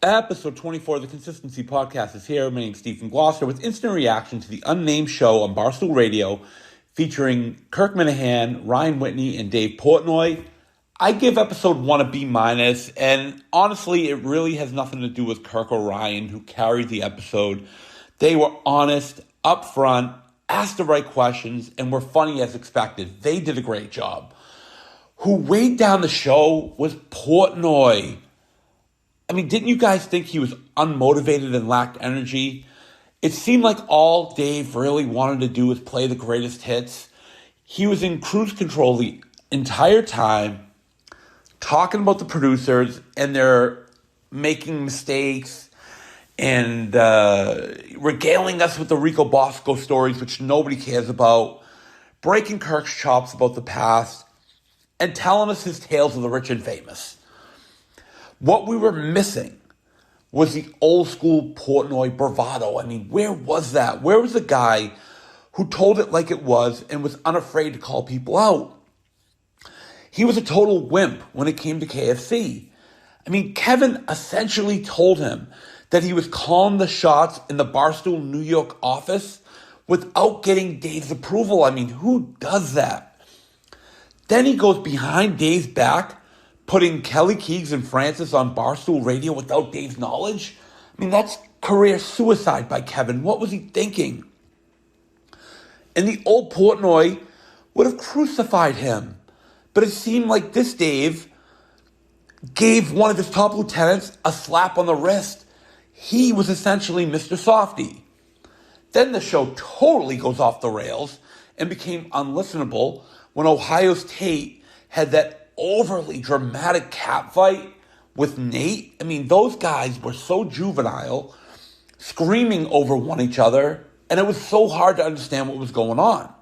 Episode 24 of the Consistency Podcast is here. My name's Stephen Gloucester with instant reaction to the unnamed show on Barstool Radio featuring Kirk Minahan, Ryan Whitney, and Dave Portnoy. I give episode 1 a B-, and honestly, it really has nothing to do with Kirk or Ryan, who carried the episode. They were honest, upfront, asked the right questions, and were funny as expected. They did a great job. Who weighed down the show was Portnoy. I mean, didn't you guys think he was unmotivated and lacked energy? It seemed like all Dave really wanted to do was play the greatest hits. He was in cruise control the entire time, talking about the producers and they're making mistakes and regaling us with the Rico Bosco stories, which nobody cares about, breaking Kirk's chops about the past, and telling us his tales of the rich and famous. What we were missing was the old school Portnoy bravado. I mean, where was that? Where was the guy who told it like it was and was unafraid to call people out? He was a total wimp when it came to KFC. I mean, Kevin essentially told him that he was calling the shots in the Barstool New York office without getting Dave's approval. I mean, who does that? Then he goes behind Dave's back, putting Kelly Keegs and Francis on Barstool Radio without Dave's knowledge. I mean, that's career suicide by Kevin. What was he thinking? And the old Portnoy would have crucified him. But it seemed like this Dave gave one of his top lieutenants a slap on the wrist. He was essentially Mr. Softy. Then the show totally goes off the rails and became unlistenable when Ohio's Tate had that overly dramatic catfight with Nate. I mean, those guys were so juvenile, screaming over one each other, and it was so hard to understand what was going on.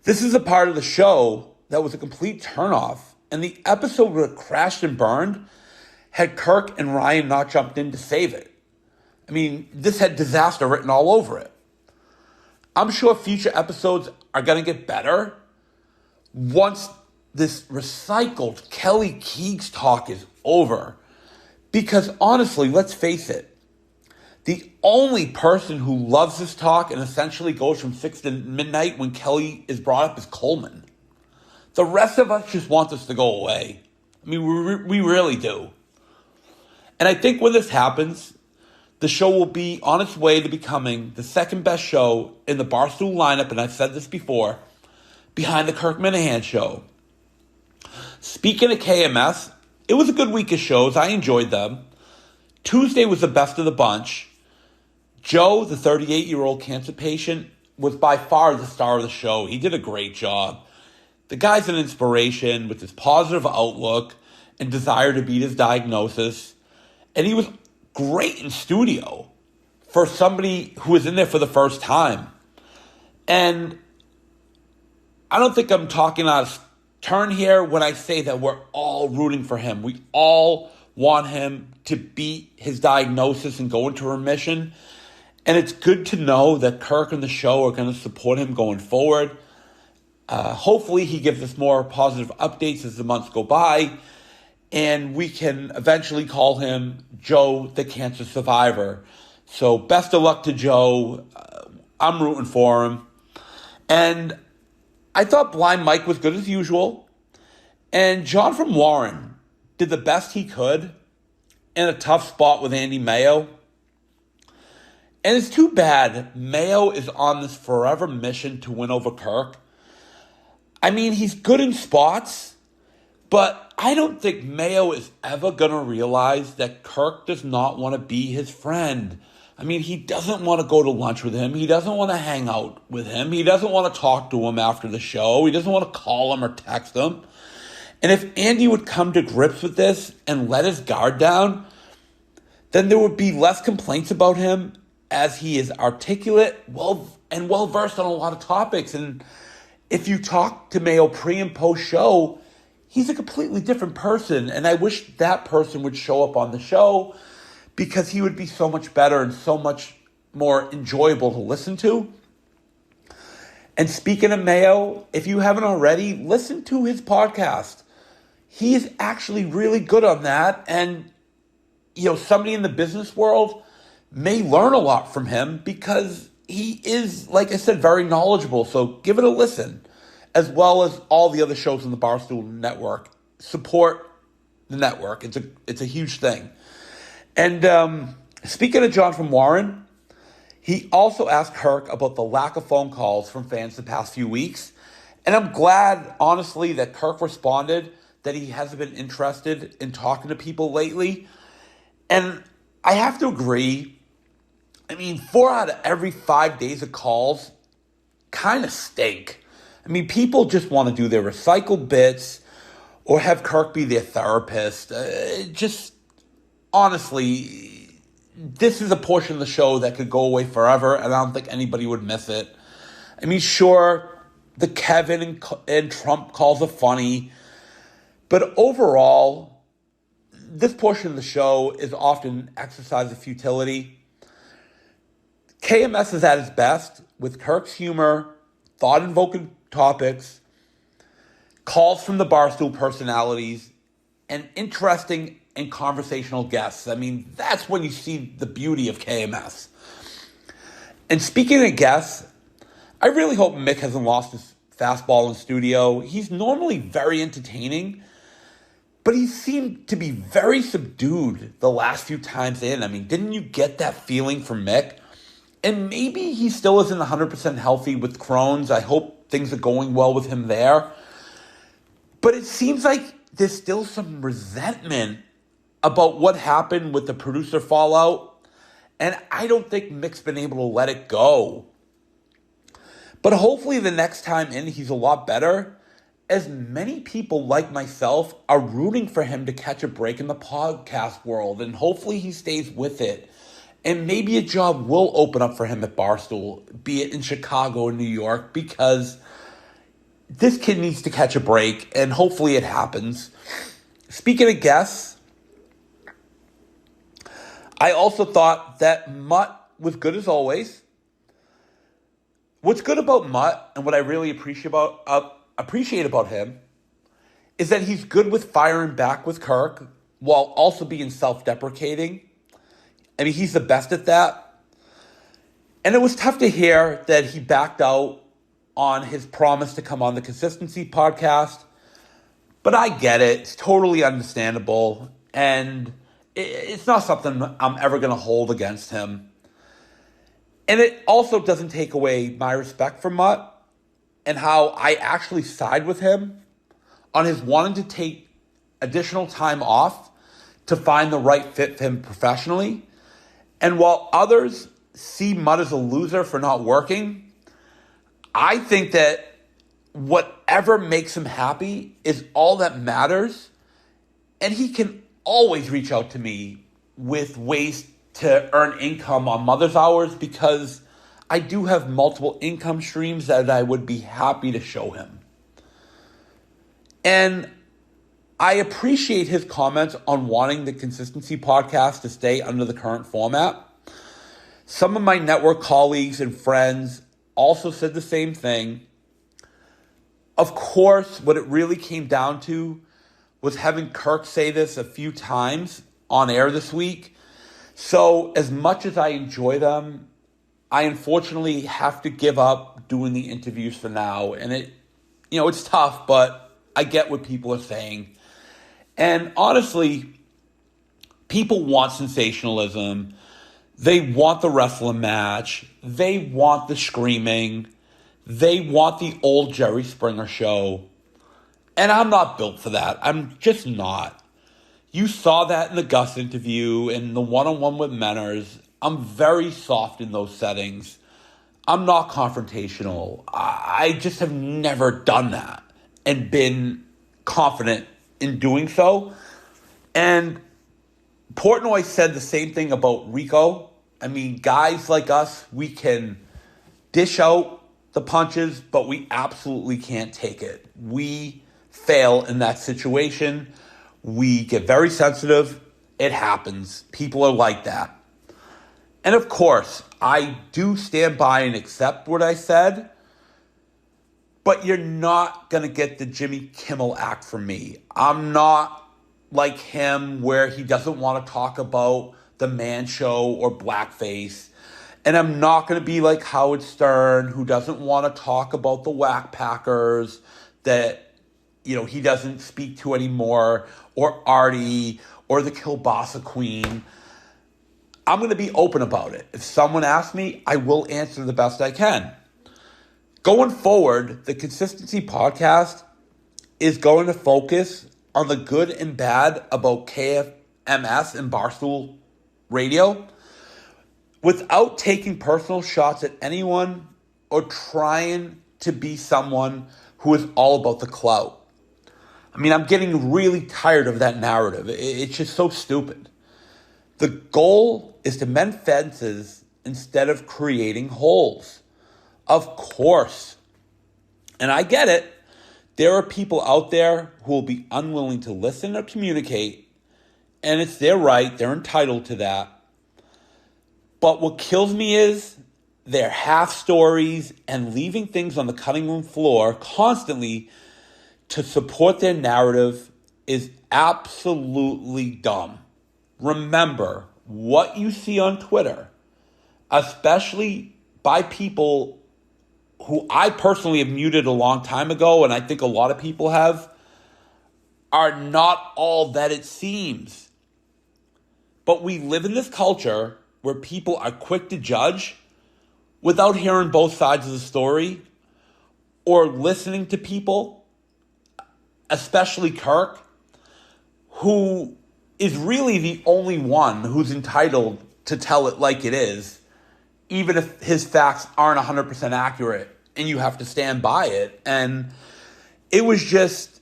This is a part of the show that was a complete turnoff, and the episode would have crashed and burned had Kirk and Ryan not jumped in to save it. I mean, this had disaster written all over it. I'm sure future episodes are going to get better once this recycled Kelly Keegs talk is over. Because honestly, let's face it, the only person who loves this talk and essentially goes from 6 to midnight when Kelly is brought up is Coleman. The rest of us just want this to go away. I mean, we really do. And I think when this happens, the show will be on its way to becoming the second best show in the Barstool lineup, and I've said this before, behind the Kirk Minahan show. Speaking of KMS, it was a good week of shows. I enjoyed them. Tuesday was the best of the bunch. Joe, the 38-year-old cancer patient, was by far the star of the show. He did a great job. The guy's an inspiration with his positive outlook and desire to beat his diagnosis. And he was great in studio for somebody who was in there for the first time. And I don't think I'm talking out of turn here when I say that we're all rooting for him. We all want him to beat his diagnosis and go into remission. And it's good to know that Kirk and the show are going to support him going forward. Hopefully he gives us more positive updates as the months go by, and we can eventually call him Joe the Cancer Survivor. So best of luck to Joe. I'm rooting for him. And I thought Blind Mike was good as usual. And John from Warren did the best he could in a tough spot with Andy Mayo. And it's too bad Mayo is on this forever mission to win over Kirk. I mean, he's good in spots, but I don't think Mayo is ever going to realize that Kirk does not want to be his friend. I mean, he doesn't want to go to lunch with him. He doesn't want to hang out with him. He doesn't want to talk to him after the show. He doesn't want to call him or text him. And if Andy would come to grips with this and let his guard down, then there would be less complaints about him, as he is articulate, well-versed on a lot of topics. And if you talk to Mayo pre and post show, he's a completely different person. And I wish that person would show up on the show, because he would be so much better and so much more enjoyable to listen to. And speaking of Mayo, if you haven't already, listen to his podcast. He is actually really good on that. And somebody in the business world may learn a lot from him because he is, like I said, very knowledgeable. So give it a listen, as well as all the other shows on the Barstool Network. Support the network. It's a huge thing. And speaking of John from Warren, he also asked Kirk about the lack of phone calls from fans the past few weeks. And I'm glad, honestly, that Kirk responded that he hasn't been interested in talking to people lately. And I have to agree. I mean, 4 out of every 5 days of calls kind of stink. I mean, people just want to do their recycled bits or have Kirk be their therapist. Honestly, this is a portion of the show that could go away forever, and I don't think anybody would miss it. I mean, sure, the Kevin and Trump calls are funny, but overall, this portion of the show is often exercise of futility. KMS is at its best with Kirk's humor, thought-invoking topics, calls from the Barstool personalities, and interesting and conversational guests. I mean, that's when you see the beauty of KMS. And speaking of guests, I really hope Mick hasn't lost his fastball in studio. He's normally very entertaining, but he seemed to be very subdued the last few times in. I mean, didn't you get that feeling from Mick? And maybe he still isn't 100% healthy with Crohn's. I hope things are going well with him there. But it seems like there's still some resentment about what happened with the producer fallout. And I don't think Mick's been able to let it go. But hopefully the next time in, he's a lot better, as many people like myself are rooting for him to catch a break in the podcast world. And hopefully he stays with it. And maybe a job will open up for him at Barstool, be it in Chicago or New York, because this kid needs to catch a break, and hopefully it happens. Speaking of guests, I also thought that Mutt was good as always. What's good about Mutt, and what I really appreciate about him, is that he's good with firing back with Kirk, while also being self-deprecating. I mean, he's the best at that. And it was tough to hear that he backed out on his promise to come on the Consistency podcast. But I get it. It's totally understandable. And it's not something I'm ever going to hold against him. And it also doesn't take away my respect for Mutt and how I actually side with him on his wanting to take additional time off to find the right fit for him professionally. And while others see Mutt as a loser for not working, I think that whatever makes him happy is all that matters. And he can always reach out to me with ways to earn income on Mother's Hours, because I do have multiple income streams that I would be happy to show him. And I appreciate his comments on wanting the Consistency podcast to stay under the current format. Some of my network colleagues and friends also said the same thing. Of course, what it really came down to was having Kirk say this a few times on air this week. So as much as I enjoy them, I unfortunately have to give up doing the interviews for now. And it's tough, but I get what people are saying. And honestly, people want sensationalism. They want the wrestling match. They want the screaming. They want the old Jerry Springer show. And I'm not built for that. I'm just not. You saw that in the Gus interview and the one-on-one with Menners. I'm very soft in those settings. I'm not confrontational. I just have never done that and been confident in doing so. And Portnoy said the same thing about Rico. I mean, guys like us, we can dish out the punches, but we absolutely can't take it. We fail in that situation. We get very sensitive. It happens. People are like that. And of course, I do stand by and accept what I said, but you're not going to get the Jimmy Kimmel act from me. I'm not like him where he doesn't want to talk about the Man Show or blackface. And I'm not going to be like Howard Stern, who doesn't want to talk about the Whack Packers that, he doesn't speak to anymore, or Artie, or the Kielbasa Queen. I'm going to be open about it. If someone asks me, I will answer the best I can. Going forward, the Consistency Podcast is going to focus on the good and bad about KFMS and Barstool Radio without taking personal shots at anyone or trying to be someone who is all about the clout. I mean, I'm getting really tired of that narrative. It's just so stupid. The goal is to mend fences instead of creating holes. Of course. And I get it. There are people out there who will be unwilling to listen or communicate, and it's their right. They're entitled to that. But what kills me is their half stories and leaving things on the cutting room floor constantly to support their narrative is absolutely dumb. Remember, what you see on Twitter, especially by people who I personally have muted a long time ago, and I think a lot of people have, are not all that it seems. But we live in this culture where people are quick to judge without hearing both sides of the story or listening to people, especially Kirk, who is really the only one who's entitled to tell it like it is, even if his facts aren't 100% accurate and you have to stand by it. And it was just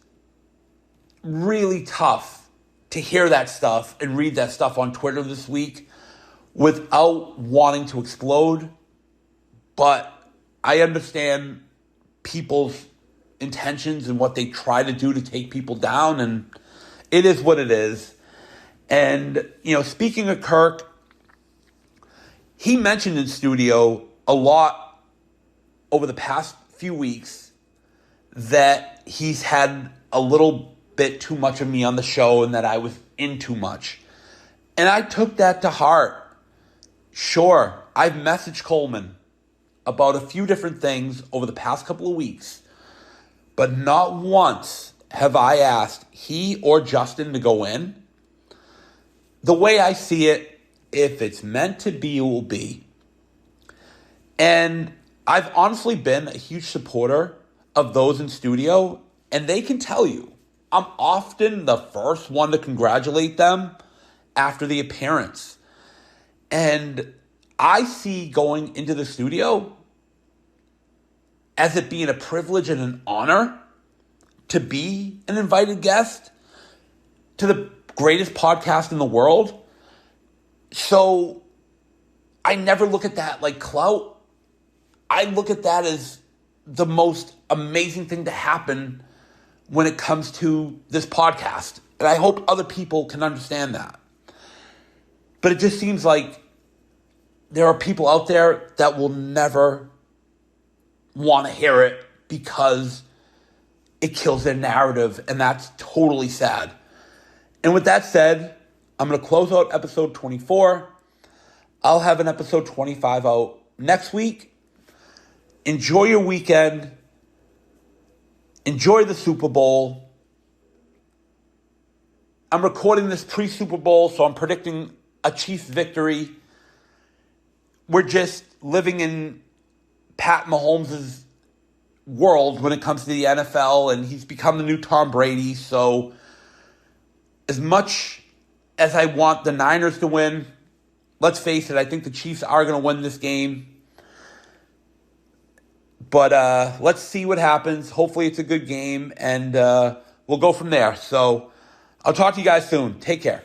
really tough to hear that stuff and read that stuff on Twitter this week without wanting to explode. But I understand people's intentions and what they try to do to take people down, and it is what it is. And, speaking of Kirk, he mentioned in studio a lot over the past few weeks that he's had a little bit too much of me on the show and that I was in too much. And I took that to heart. Sure, I've messaged Coleman about a few different things over the past couple of weeks, but not once have I asked he or Justin to go in. The way I see it, if it's meant to be, it will be. And I've honestly been a huge supporter of those in studio, and they can tell you, I'm often the first one to congratulate them after the appearance. And I see going into the studio as it being a privilege and an honor to be an invited guest to the greatest podcast in the world. So I never look at that like clout. I look at that as the most amazing thing to happen when it comes to this podcast. And I hope other people can understand that. But it just seems like there are people out there that will never want to hear it because it kills their narrative, and that's totally sad. And with that said, I'm going to close out episode 24. I'll have an episode 25 out next week. Enjoy your weekend. Enjoy the Super Bowl. I'm recording this pre-Super Bowl, so I'm predicting a Chiefs victory. We're just living in Pat Mahomes' world when it comes to the NFL, and he's become the new Tom Brady. So as much as I want the Niners to win, let's face it, I think the Chiefs are going to win this game. But let's see what happens. Hopefully it's a good game, and we'll go from there. So I'll talk to you guys soon. Take care.